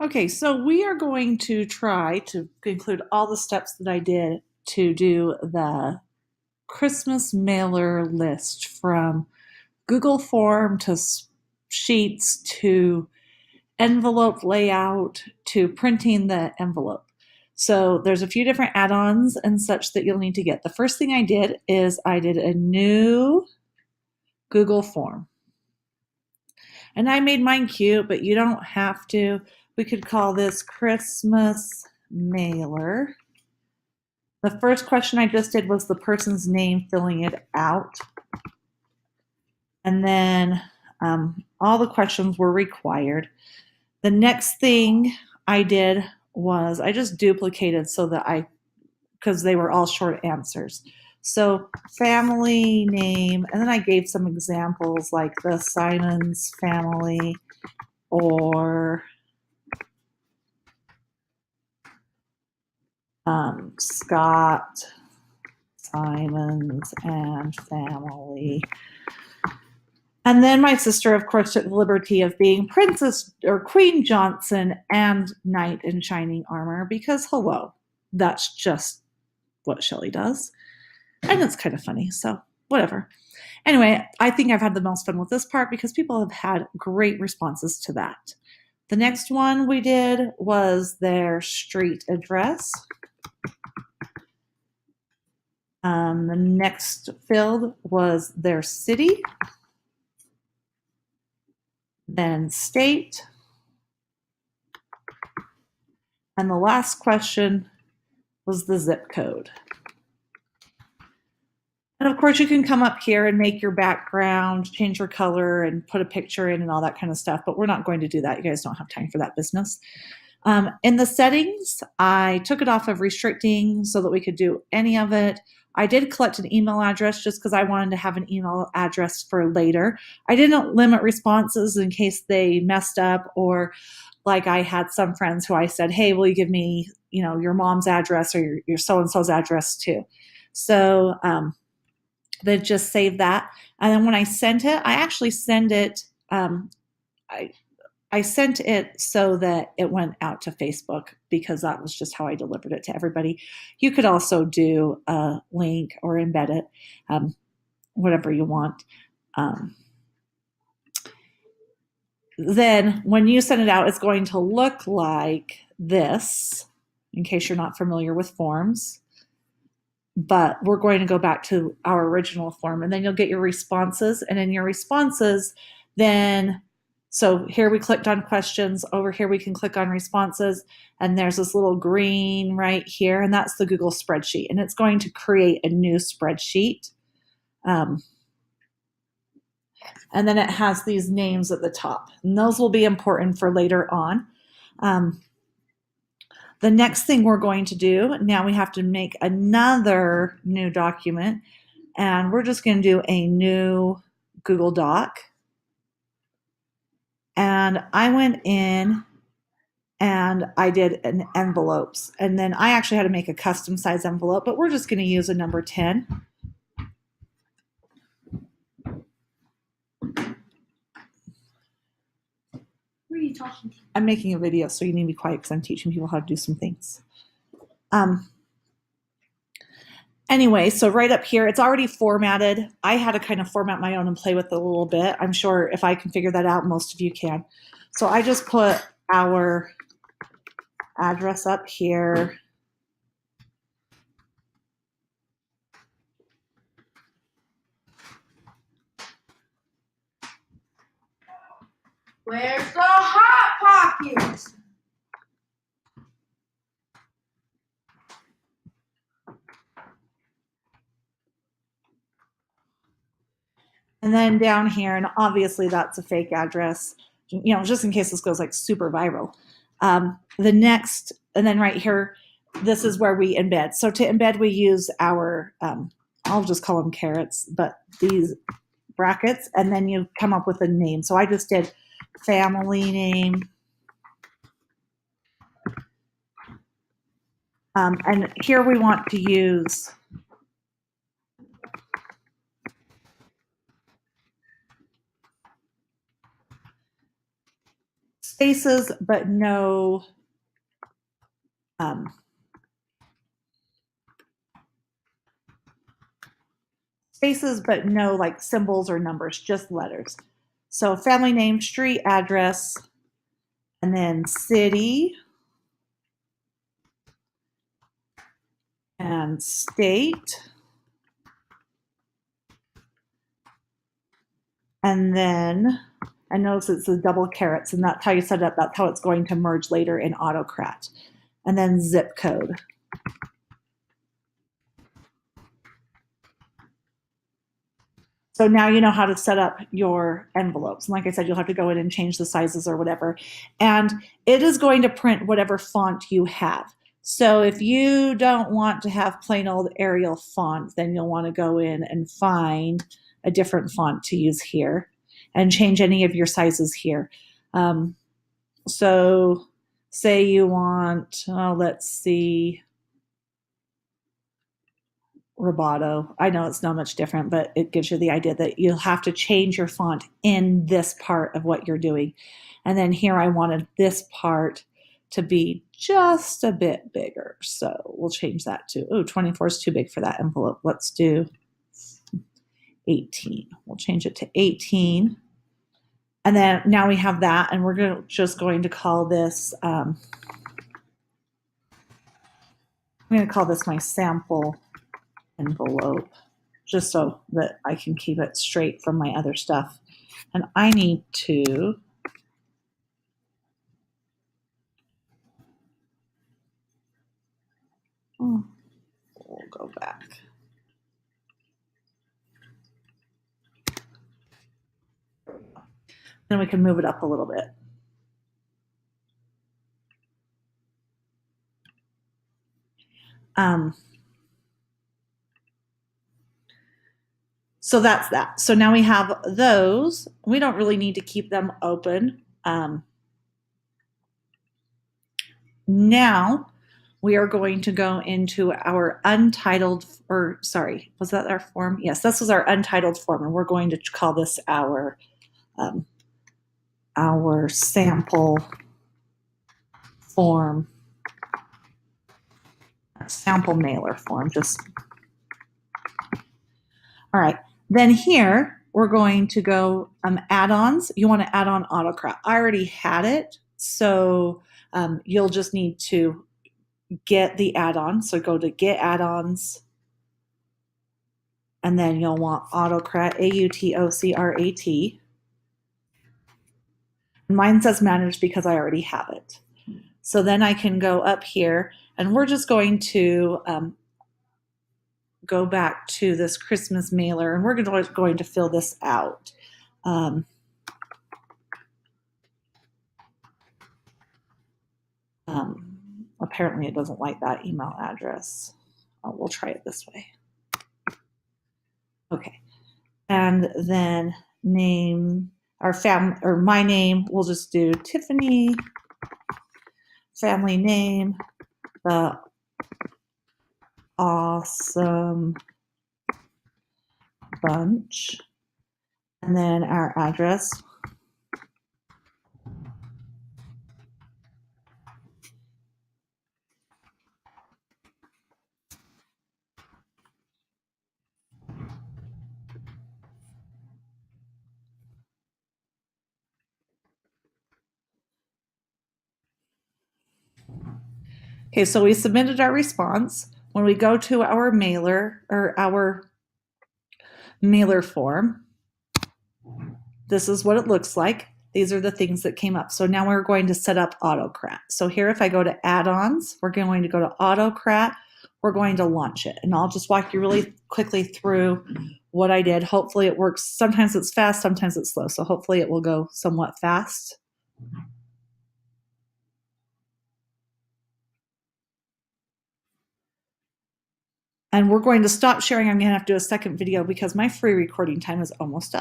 Okay, so we are going to try to include all the steps that I did to do the Christmas mailer list from Google Form to sheets to envelope layout to printing the envelope. So there's a few different add-ons and such that you'll need to get. The first thing I did is I did a new Google Form. And I made mine cute, but you don't have to. We could call this Christmas mailer. The first question I just did was the person's name, filling it out. And then all the questions were required. The next thing I did was I just duplicated so that because they were all short answers. So family name, and then I gave some examples like the Simons family or Scott Simons and family. And then my sister, of course, took the liberty of being Princess or Queen Johnson and Knight in Shining Armor because, hello, that's just what Shelley does. And it's kind of funny, so whatever. Anyway, I think I've had the most fun with this part because people have had great responses to that. The next one we did was their street address. The next field was their city, then state, and the last question was the zip code. And of course, you can come up here and make your background, change your color, and put a picture in and all that kind of stuff, but we're not going to do that. You guys don't have time for that business. In the settings, I took it off of restricting so that we could do any of it. I did collect an email address just because I wanted to have an email address for later. I didn't limit responses in case they messed up, or like I had some friends who I said, hey, will you give me, your mom's address or your so-and-so's address too? So they just saved that. And then when I sent it, I actually sent it, I sent it so that it went out to Facebook because that was just how I delivered it to everybody. You could also do a link or embed it, whatever you want. Then when you send it out, it's going to look like this, in case you're not familiar with forms. But we're going to go back to our original form, and then you'll get your responses. And in your responses, then... So here we clicked on questions. Over here we can click on responses. And there's this little green right here. And that's the Google spreadsheet. And it's going to create a new spreadsheet. And then it has these names at the top. And those will be important for later on. The next thing we're going to do, now we have to make another new document. And we're just going to do a new Google Doc. And I went in and I did an envelopes. And then I actually had to make a custom size envelope, but we're just going to use a number 10. Who are you talking to? I'm making a video, so you need to be quiet because I'm teaching people how to do some things. Anyway, so right up here, it's already formatted. I had to kind of format my own and play with it a little bit. I'm sure if I can figure that out, most of you can. So I just put our address up here. Where's the Hot Pockets? And then down here, and obviously that's a fake address, just in case this goes like super viral. The next, and then right here, this is where we embed. So to embed, we use our, I'll just call them carrots, but these brackets, and then you come up with a name. So I just did family name. And here we want to use spaces, but no spaces, but no like symbols or numbers, just letters. So family name, street address, and then city and state. And then, and notice it's the double carets, and that's how you set it up. That's how it's going to merge later in Autocrat. And then zip code. So now you know how to set up your envelopes. And like I said, you'll have to go in and change the sizes or whatever. And it is going to print whatever font you have. So if you don't want to have plain old Arial font, then you'll want to go in and find a different font to use here and change any of your sizes here. So say you want, let's see, Roboto. I know it's not much different, but it gives you the idea that you'll have to change your font in this part of what you're doing. And then here I wanted this part to be just a bit bigger. So we'll change that to, 24 is too big for that envelope. Let's do 18. We'll change it to 18. And then now we have that, and we're just going to call this, I'm going to call this my sample envelope, just so that I can keep it straight from my other stuff. And I need to we'll go back. Then we can move it up a little bit. So that's that. So now we have those. We don't really need to keep them open. Now we are going to go into our untitled, or sorry, was that our form? Yes, this was our untitled form, and we're going to call this our sample form, sample mailer form. Just all right. Then here we're going to go add-ons. You want to add on Autocrat. I already had it, so you'll just need to get the add-on. So go to Get Add-ons, and then you'll want Autocrat, Autocrat. Mine says Manage because I already have it. So then I can go up here, and we're just going to go back to this Christmas mailer, and we're going to fill this out. Apparently it doesn't like that email address. We'll try it this way. Okay. And then name, our family, or my name, we'll just do Tiffany. Family name, the Awesome Bunch. And then our address. Okay, so we submitted our response. When we go to our mailer, or our mailer form, this is what it looks like. These are the things that came up. So now we're going to set up Autocrat. So here, if I go to add-ons, we're going to go to Autocrat. We're going to launch it. And I'll just walk you really quickly through what I did. Hopefully it works. Sometimes it's fast, sometimes it's slow. So hopefully it will go somewhat fast. And we're going to stop sharing. I'm going to have to do a second video because my free recording time is almost up.